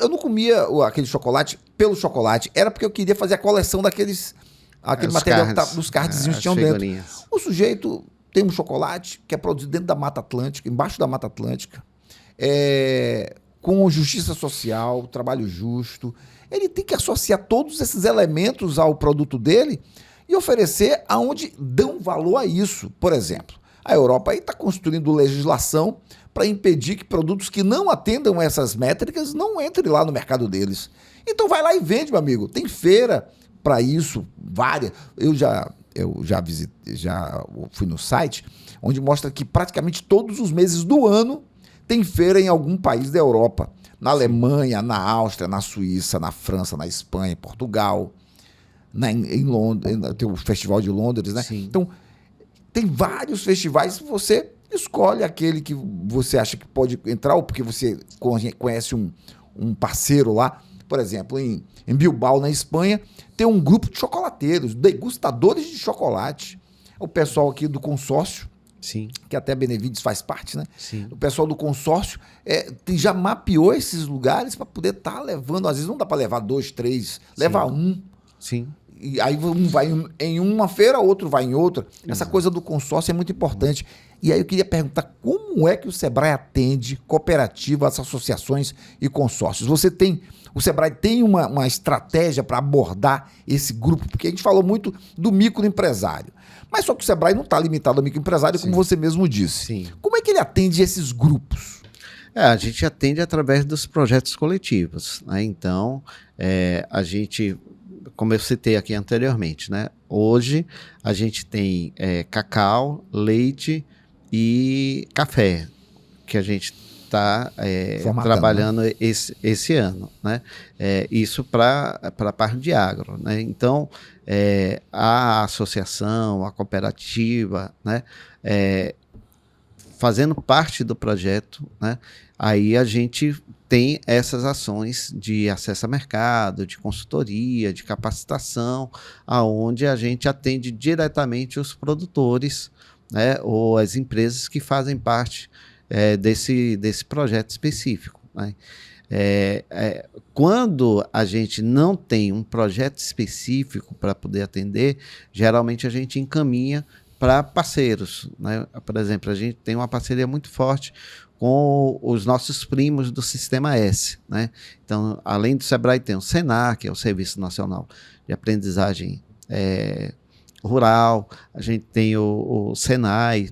não comia aquele chocolate pelo chocolate, era porque eu queria fazer a coleção aquele material dos cardzinhos que tinham dentro. O sujeito tem um chocolate que é produzido dentro da Mata Atlântica, embaixo da Mata Atlântica, com justiça social, trabalho justo. Ele tem que associar todos esses elementos ao produto dele e oferecer aonde dão valor a isso. Por exemplo, a Europa aí está construindo legislação para impedir que produtos que não atendam essas métricas não entrem lá no mercado deles. Então vai lá e vende, meu amigo. Tem feira para isso, várias. Eu já visitei, já fui no site, onde mostra que praticamente todos os meses do ano tem feira em algum país da Europa. Na Alemanha, na Áustria, na Suíça, na França, na Espanha, em Portugal, em Londres, tem o Festival de Londres, né? Sim. Então, tem vários festivais, você escolhe aquele que você acha que pode entrar, ou porque você conhece um parceiro lá. Por exemplo, em Bilbao, na Espanha, tem um grupo de chocolateiros, degustadores de chocolate. O pessoal aqui do consórcio, Sim. que até a Benevides faz parte, né? Sim. O pessoal do consórcio já mapeou esses lugares para poder estar levando. Às vezes não dá para levar 2, 3, leva um. Sim. E aí um vai em uma feira, outro vai em outra. Essa coisa do consórcio é muito importante. E aí eu queria perguntar como é que o Sebrae atende cooperativas, associações e consórcios. O Sebrae tem uma estratégia para abordar esse grupo, porque a gente falou muito do microempresário. Mas só que o Sebrae não está limitado ao microempresário, como você mesmo disse. Sim. Como é que ele atende esses grupos? A gente atende através dos projetos coletivos, né? Então, a gente, como eu citei aqui anteriormente, né? Hoje a gente tem cacau, leite e café, que a gente está trabalhando, né? esse ano, né? Isso para a parte de agro, né? Então, a associação, a cooperativa, né? Fazendo parte do projeto, né? Aí a gente tem essas ações de acesso a mercado, de consultoria, de capacitação, aonde a gente atende diretamente os produtores, né? Ou as empresas que fazem parte desse projeto específico, né? Quando a gente não tem um projeto específico para poder atender, geralmente a gente encaminha para parceiros, né? Por exemplo, a gente tem uma parceria muito forte com os nossos primos do Sistema S, né? Então, além do Sebrae, tem o Senac, que é o Serviço Nacional de Aprendizagem Rural, a gente tem o Senai,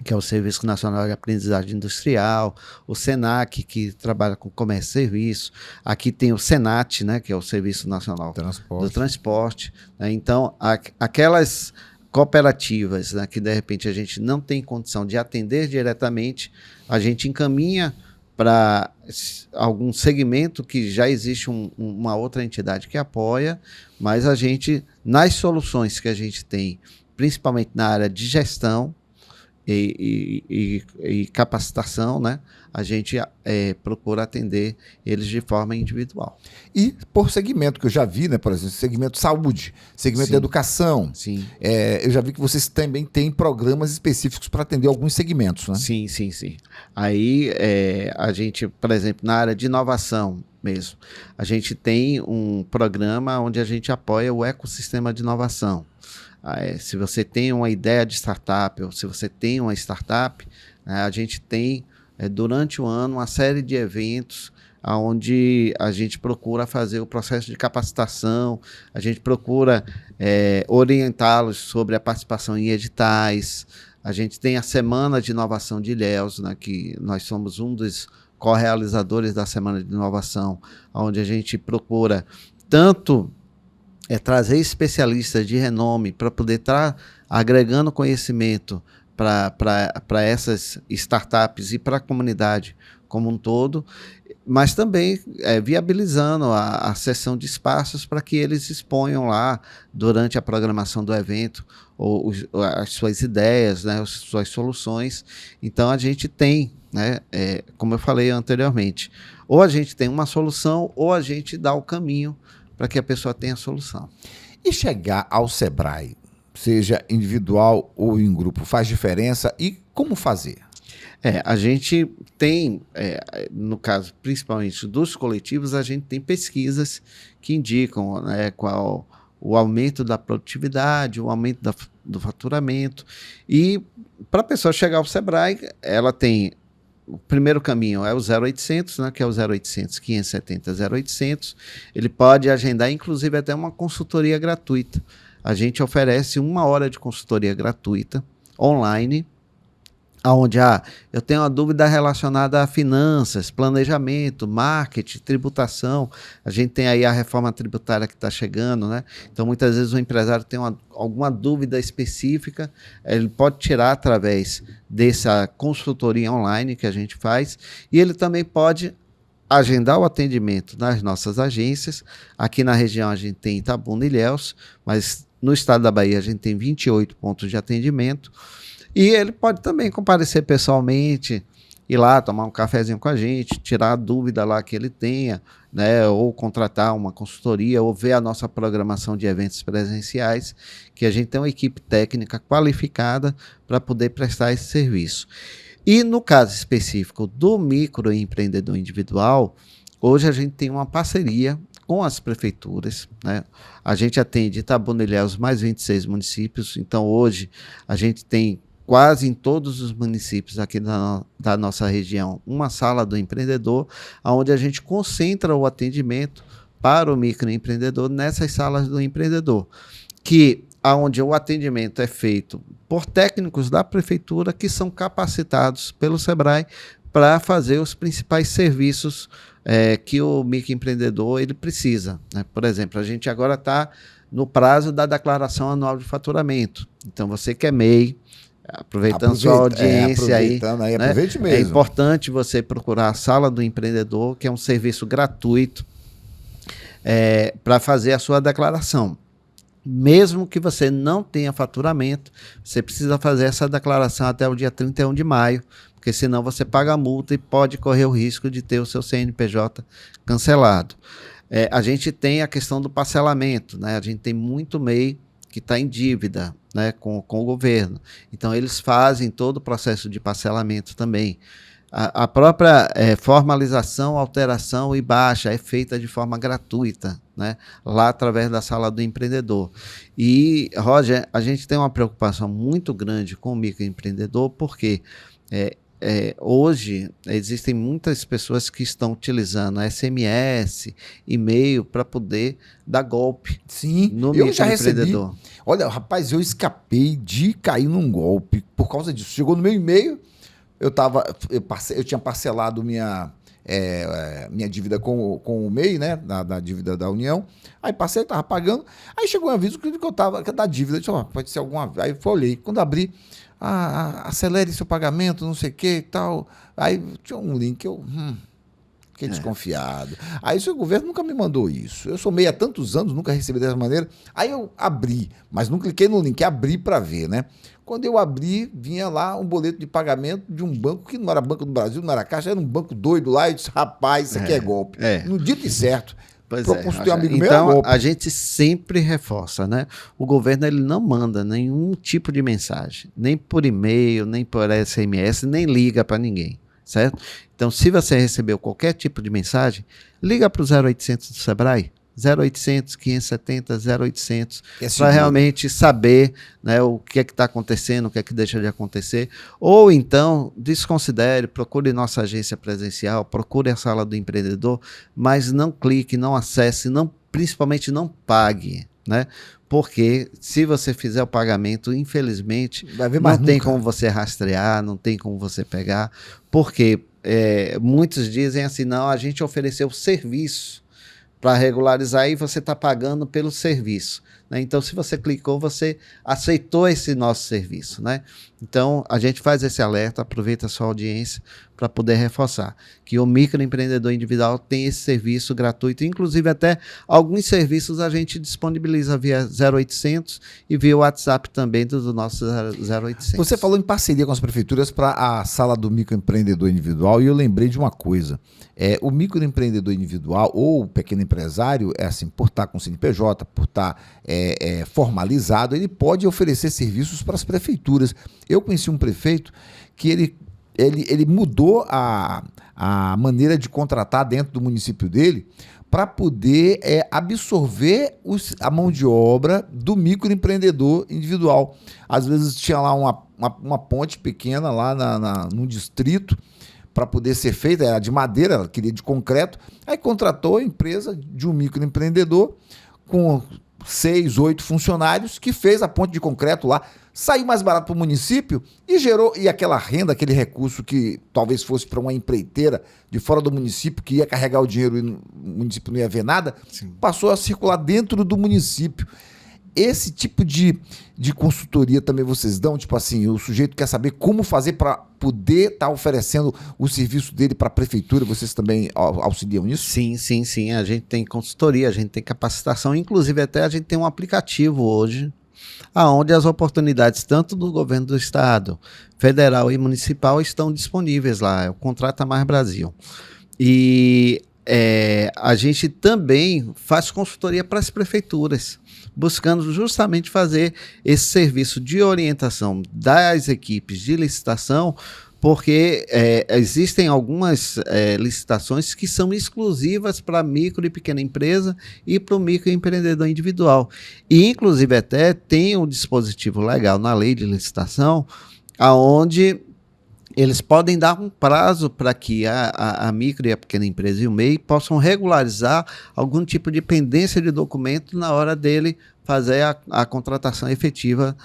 que é o Serviço Nacional de Aprendizagem Industrial, o Senac, que trabalha com comércio e serviço, aqui tem o Senat, né, que é o Serviço Nacional do Transporte, né? Então, aquelas cooperativas, né, que de repente a gente não tem condição de atender diretamente, a gente encaminha para algum segmento que já existe uma outra entidade que apoia, mas a gente, nas soluções que a gente tem, principalmente na área de gestão e capacitação, né, a gente procura atender eles de forma individual. E por segmento, que eu já vi, né, por exemplo, segmento saúde, segmento de educação. Sim. Eu já vi que vocês também têm programas específicos para atender alguns segmentos, né? Sim. Aí a gente, por exemplo, na área de inovação mesmo, a gente tem um programa onde a gente apoia o ecossistema de inovação. Se você tem uma ideia de startup ou se você tem uma startup, a gente tem durante o ano uma série de eventos onde a gente procura fazer o processo de capacitação, a gente procura orientá-los sobre a participação em editais. A gente tem a Semana de Inovação de Ilhéus, né, que nós somos um dos co-realizadores da Semana de Inovação, onde a gente procura tanto trazer especialistas de renome para poder estar agregando conhecimento para essas startups e para a comunidade como um todo, mas também viabilizando a cessão de espaços para que eles exponham lá durante a programação do evento as suas ideias, né, as suas soluções. Então a gente tem, né, como eu falei anteriormente, ou a gente tem uma solução ou a gente dá o caminho para que a pessoa tenha a solução. E chegar ao Sebrae, seja individual ou em grupo, faz diferença? E como fazer? A gente tem, no caso principalmente dos coletivos, a gente tem pesquisas que indicam, né, qual o aumento da produtividade, o aumento do faturamento. E para a pessoa chegar ao Sebrae, ela tem o primeiro caminho é o 0800, né, que é o 0800 570 0800. Ele pode agendar, inclusive, até uma consultoria gratuita. A gente oferece 1 hora de consultoria gratuita, online, onde eu tenho uma dúvida relacionada a finanças, planejamento, marketing, tributação. A gente tem aí a reforma tributária que está chegando, né? Então, muitas vezes o empresário tem alguma dúvida específica, ele pode tirar através dessa consultoria online que a gente faz, e ele também pode agendar o atendimento nas nossas agências. Aqui na região a gente tem Itabuna e Ilhéus, mas no estado da Bahia a gente tem 28 pontos de atendimento. E ele pode também comparecer pessoalmente, ir lá tomar um cafezinho com a gente, tirar a dúvida lá que ele tenha, né, ou contratar uma consultoria, ou ver a nossa programação de eventos presenciais, que a gente tem uma equipe técnica qualificada para poder prestar esse serviço. E no caso específico do microempreendedor individual, hoje a gente tem uma parceria com as prefeituras, né? A gente atende Itabuna e Ilhéus mais 26 municípios, então hoje a gente tem quase em todos os municípios aqui da nossa região uma sala do empreendedor, onde a gente concentra o atendimento para o microempreendedor nessas salas do empreendedor, onde o atendimento é feito por técnicos da prefeitura que são capacitados pelo Sebrae para fazer os principais serviços que o microempreendedor ele precisa, né? Por exemplo, a gente agora está no prazo da declaração anual de faturamento. Então, você que é MEI, aproveitando sua audiência aí, né? Aproveite mesmo. É importante você procurar a Sala do Empreendedor, que é um serviço gratuito para fazer a sua declaração. Mesmo que você não tenha faturamento, você precisa fazer essa declaração até o dia 31 de maio, porque senão você paga a multa e pode correr o risco de ter o seu CNPJ cancelado. A gente tem a questão do parcelamento, né? A gente tem muito MEI que está em dívida, né, com o governo. Então, eles fazem todo o processo de parcelamento também. A própria formalização, alteração e baixa é feita de forma gratuita, né, lá através da Sala do Empreendedor. E, Roger, a gente tem uma preocupação muito grande com o microempreendedor, porque hoje existem muitas pessoas que estão utilizando SMS, e-mail para poder dar golpe. Sim, no eu já recebi. microempreendedor. Olha, rapaz, eu escapei de cair num golpe por causa disso. Chegou no meu e-mail, eu tinha parcelado minha dívida com o MEI, né, da dívida da União. Aí passei, estava pagando. Aí chegou um aviso que eu estava da dívida. Eu disse, pode ser alguma. Aí eu olhei. Quando abri, acelere seu pagamento, não sei o que e tal. Aí tinha um link, fiquei desconfiado. Aí o governo nunca me mandou isso. Eu sou MEI há tantos anos, nunca recebi dessa maneira. Aí eu abri, mas não cliquei no link, abri para ver, né? Quando eu abri, vinha lá um boleto de pagamento de um banco que não era Banco do Brasil, não era Caixa, era um banco doido lá. E eu disse, rapaz, isso aqui é golpe. No dito e certo. Um amigo então, a gente sempre reforça, né? O governo ele não manda nenhum tipo de mensagem, nem por e-mail, nem por SMS, nem liga para ninguém, certo? Então, se você recebeu qualquer tipo de mensagem, liga para o 0800 do Sebrae, 0800 570 0800, para realmente saber, né, o que é que está acontecendo, o que é que deixa de acontecer. Ou então, desconsidere, procure nossa agência presencial, procure a Sala do Empreendedor, mas não clique, não acesse, principalmente não pague, né? Porque se você fizer o pagamento, infelizmente, não tem como você rastrear, não tem como você pegar, porque muitos dizem assim, não, a gente ofereceu serviço para regularizar e você está pagando pelo serviço. né? Então, se você clicou, você aceitou esse nosso serviço, né? Então, a gente faz esse alerta, aproveita a sua audiência para poder reforçar que o microempreendedor individual tem esse serviço gratuito, inclusive até alguns serviços a gente disponibiliza via 0800 e via WhatsApp também do nosso 0800. Você falou em parceria com as prefeituras para a sala do microempreendedor individual e eu lembrei de uma coisa. O microempreendedor individual ou o pequeno empresário, assim, por estar com CNPJ, por estar formalizado, ele pode oferecer serviços para as prefeituras. Eu conheci um prefeito que ele mudou a maneira de contratar dentro do município dele para poder absorver a mão de obra do microempreendedor individual. Às vezes tinha lá uma ponte pequena lá num distrito para poder ser feita, era de madeira, ela queria de concreto, aí contratou a empresa de um microempreendedor com 6, 8 funcionários que fez a ponte de concreto lá, saiu mais barato para o município e gerou, e aquela renda, aquele recurso que talvez fosse para uma empreiteira de fora do município, que ia carregar o dinheiro e o município não ia ver nada, sim, passou a circular dentro do município. Esse tipo de consultoria também vocês dão? Tipo assim, o sujeito quer saber como fazer para poder estar oferecendo o serviço dele para a prefeitura, vocês também auxiliam nisso? Sim. A gente tem consultoria, a gente tem capacitação, inclusive até a gente tem um aplicativo hoje, onde as oportunidades tanto do governo do estado, federal e municipal estão disponíveis lá, é o Contrata Mais Brasil. E a gente também faz consultoria para as prefeituras, buscando justamente fazer esse serviço de orientação das equipes de licitação, porque existem algumas licitações que são exclusivas para micro e pequena empresa e para o microempreendedor individual. E, inclusive, até tem um dispositivo legal na lei de licitação, onde eles podem dar um prazo para que a micro e a pequena empresa e o MEI possam regularizar algum tipo de pendência de documento na hora dele fazer a contratação efetiva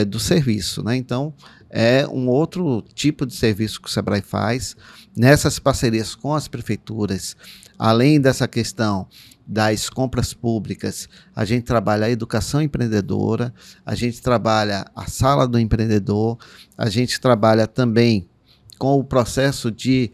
do serviço, né? Então, é um outro tipo de serviço que o Sebrae faz nessas parcerias com as prefeituras. Além dessa questão das compras públicas, a gente trabalha a educação empreendedora, a gente trabalha a sala do empreendedor, a gente trabalha também com o processo de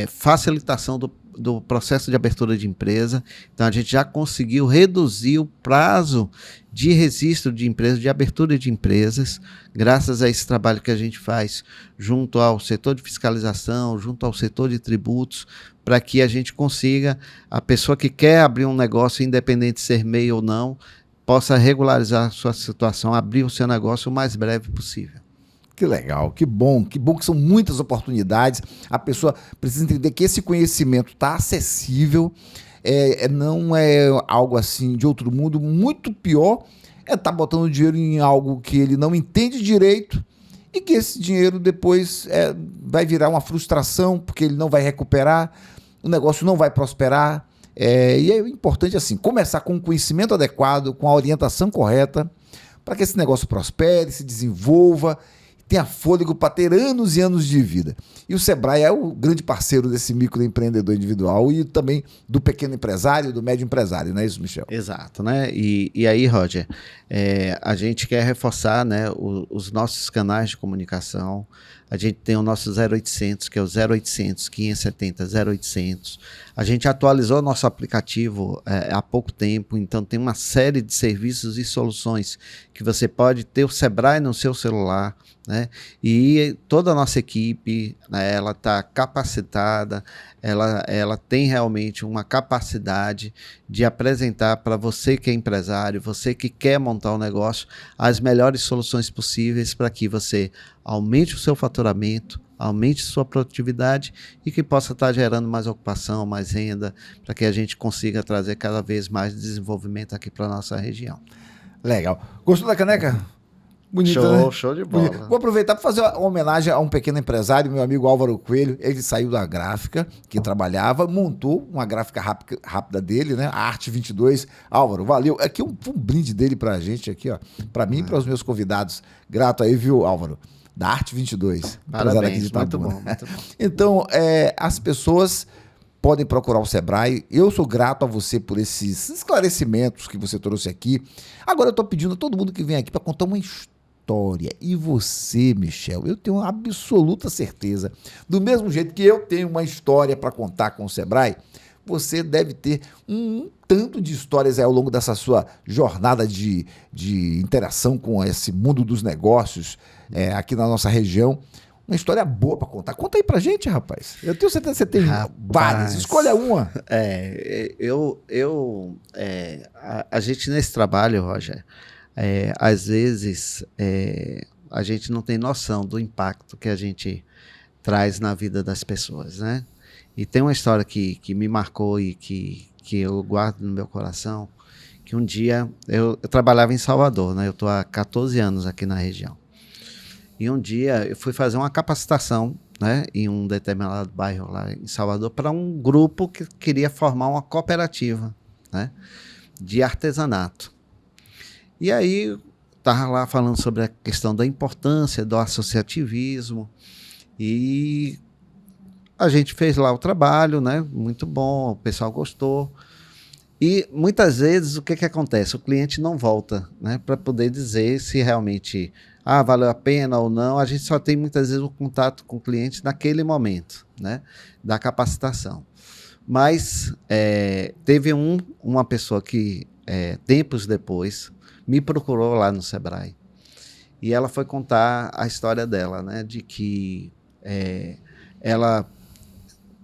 facilitação do processo de abertura de empresa. Então, a gente já conseguiu reduzir o prazo de registro de empresas, de abertura de empresas, graças a esse trabalho que a gente faz junto ao setor de fiscalização, junto ao setor de tributos, para que a gente consiga, a pessoa que quer abrir um negócio, independente de ser MEI ou não, possa regularizar a sua situação, abrir o seu negócio o mais breve possível. Que legal, que bom que são muitas oportunidades. A pessoa precisa entender que esse conhecimento está acessível, não é algo assim de outro mundo. Muito pior estar botando dinheiro em algo que ele não entende direito e que esse dinheiro depois vai virar uma frustração, porque ele não vai recuperar, o negócio não vai prosperar. E é importante assim, começar com o conhecimento adequado, com a orientação correta, para que esse negócio prospere, se desenvolva, tenha fôlego para ter anos e anos de vida. E o Sebrae é o grande parceiro desse microempreendedor individual e também do pequeno empresário, do médio empresário, não é isso, Michel? Exato, né? E aí, Roger, a gente quer reforçar, né, os nossos canais de comunicação. A gente tem o nosso 0800, que é o 0800 570 0800. A gente atualizou nosso aplicativo há pouco tempo, então tem uma série de serviços e soluções que você pode ter o Sebrae no seu celular, né? E toda a nossa equipe, né, ela está capacitada, ela tem realmente uma capacidade de apresentar para você que é empresário, você que quer montar um negócio, as melhores soluções possíveis para que você aumente o seu faturamento, aumente sua produtividade e que possa estar gerando mais ocupação, mais renda, para que a gente consiga trazer cada vez mais desenvolvimento aqui para a nossa região. Legal. Gostou da caneca? Bonita, show, né? Show de bola. Vou aproveitar para fazer uma homenagem a um pequeno empresário, meu amigo Álvaro Coelho. Ele saiu da gráfica que trabalhava, montou uma gráfica rápida dele, né? A Arte 22. Álvaro, valeu. Aqui um brinde dele pra gente aqui, ó. Para mim e para os meus convidados. Grato aí, viu, Álvaro? Da Arte 22. Parabéns, muito bom, muito bom. Então, as pessoas podem procurar o Sebrae. Eu sou grato a você por esses esclarecimentos que você trouxe aqui. Agora eu estou pedindo a todo mundo que vem aqui para contar uma história. E você, Michel, eu tenho absoluta certeza, do mesmo jeito que eu tenho uma história para contar com o Sebrae, você deve ter um tanto de histórias aí ao longo dessa sua jornada de interação com esse mundo dos negócios aqui na nossa região. Uma história boa para contar. Conta aí pra gente, rapaz. Eu tenho certeza que você tem várias. Escolha uma. A gente nesse trabalho, Roger, às vezes a gente não tem noção do impacto que a gente traz na vida das pessoas, né? E tem uma história que me marcou e que eu guardo no meu coração, que um dia eu trabalhava em Salvador, né? Eu estou há 14 anos aqui na região. E um dia eu fui fazer uma capacitação, né, em um determinado bairro lá em Salvador para um grupo que queria formar uma cooperativa, né, de artesanato. E aí estava lá falando sobre a questão da importância do associativismo e a gente fez lá o trabalho, né, muito bom, o pessoal gostou. E muitas vezes o que acontece? O cliente não volta, né, para poder dizer se realmente valeu a pena ou não. A gente só tem muitas vezes o contato com o cliente naquele momento, né, da capacitação. Mas teve uma pessoa que, tempos depois, me procurou lá no Sebrae. E ela foi contar a história dela, né, de que ela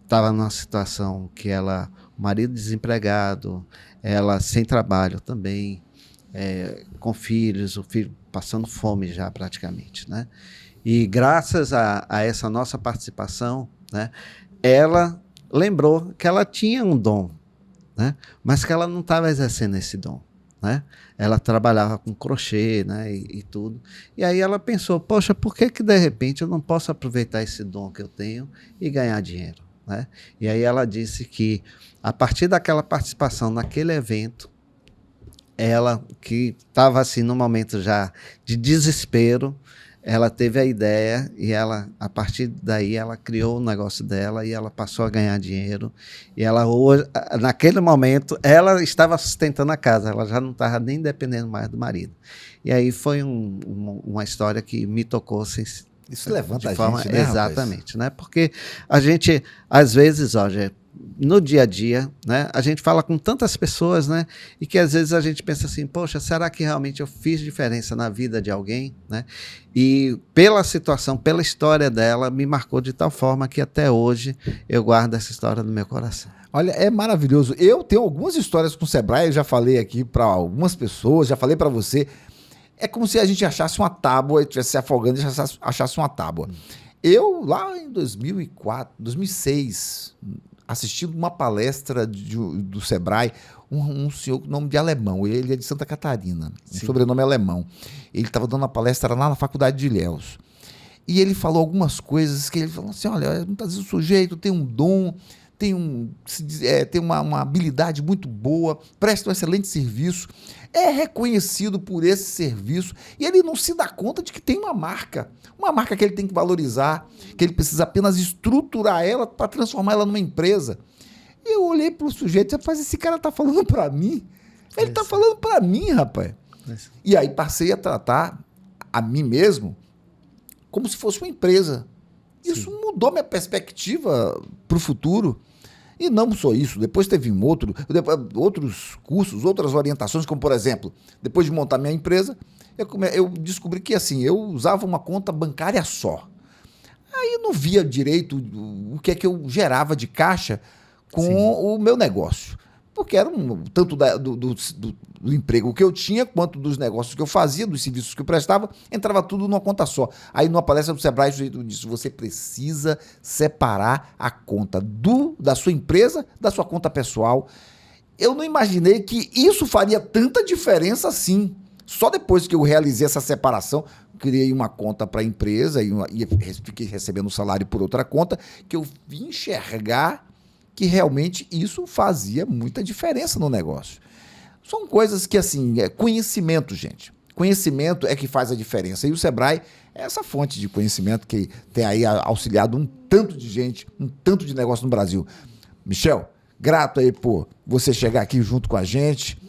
estava numa situação que o marido desempregado, ela sem trabalho também, com filhos, o filho passando fome já praticamente, né? E graças a essa nossa participação, né, ela lembrou que ela tinha um dom, né, mas que ela não estava exercendo esse dom, né? Ela trabalhava com crochê, né, e tudo. E aí ela pensou, poxa, por que de repente eu não posso aproveitar esse dom que eu tenho e ganhar dinheiro, né? E aí ela disse que a partir daquela participação naquele evento, ela que estava assim num momento já de desespero, ela teve a ideia e ela, a partir daí, ela criou o negócio dela e ela passou a ganhar dinheiro. E ela hoje, naquele momento, ela estava sustentando a casa, ela já não estava nem dependendo mais do marido. E aí foi uma história que me tocou assim, isso levanta de forma, gente, né, exatamente, né? Porque a gente, às vezes, no dia a dia, né, a gente fala com tantas pessoas, né, e que às vezes a gente pensa assim, poxa, será que realmente eu fiz diferença na vida de alguém, né? E pela situação, pela história dela, me marcou de tal forma que até hoje eu guardo essa história no meu coração. Olha, é maravilhoso. Eu tenho algumas histórias com o Sebrae, eu já falei aqui para algumas pessoas, já falei para você. É como se a gente achasse uma tábua, estivesse se afogando e achasse uma tábua. Eu, lá em 2004, 2006, assistindo uma palestra do Sebrae, um senhor com nome de alemão, ele é de Santa Catarina, um sobrenome alemão. Ele estava dando uma palestra lá na Faculdade de Ilhéus. E ele falou algumas coisas que ele falou assim, olha, muitas vezes o sujeito tem um dom, tem uma habilidade muito boa, presta um excelente serviço, é reconhecido por esse serviço e ele não se dá conta de que tem uma marca que ele tem que valorizar, que ele precisa apenas estruturar ela para transformar ela numa empresa. E eu olhei para o sujeito e disse, rapaz, esse cara está falando para mim? Ele está falando para mim, rapaz. E aí passei a tratar a mim mesmo como se fosse uma empresa. Isso mudou minha perspectiva para o futuro. E não só isso, depois teve outros cursos, outras orientações, como por exemplo, depois de montar minha empresa, eu descobri que assim, eu usava uma conta bancária só. Aí eu não via direito o que é que eu gerava de caixa com o meu negócio. Porque era tanto do emprego que eu tinha, quanto dos negócios que eu fazia, dos serviços que eu prestava, entrava tudo numa conta só. Aí, numa palestra do Sebrae, o sujeito disse, você precisa separar a conta da sua empresa da sua conta pessoal. Eu não imaginei que isso faria tanta diferença assim. Só depois que eu realizei essa separação, criei uma conta para a empresa e fiquei recebendo o salário por outra conta, que eu vim enxergar que realmente isso fazia muita diferença no negócio. São coisas que, assim, conhecimento, gente. Conhecimento é que faz a diferença. E o Sebrae é essa fonte de conhecimento que tem aí auxiliado um tanto de gente, um tanto de negócio no Brasil. Michel, grato aí por você chegar aqui junto com a gente.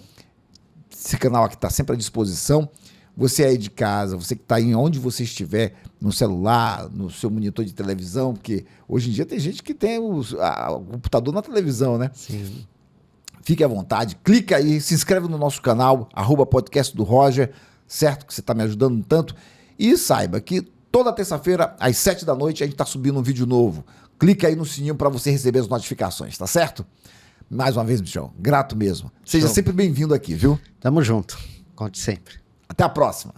Esse canal aqui está sempre à disposição. Você aí de casa, você que está aí onde você estiver, no celular, no seu monitor de televisão, porque hoje em dia tem gente que tem o computador na televisão, né? Sim. Fique à vontade, clica aí, se inscreve no nosso canal, @podcast do Roger, certo? Que você está me ajudando tanto. E saiba que toda terça-feira, às 7 da noite, a gente está subindo um vídeo novo. Clica aí no sininho para você receber as notificações, tá certo? Mais uma vez, Michel, grato mesmo. Seja sempre bem-vindo aqui, viu? Tamo junto. Conte sempre. Até a próxima.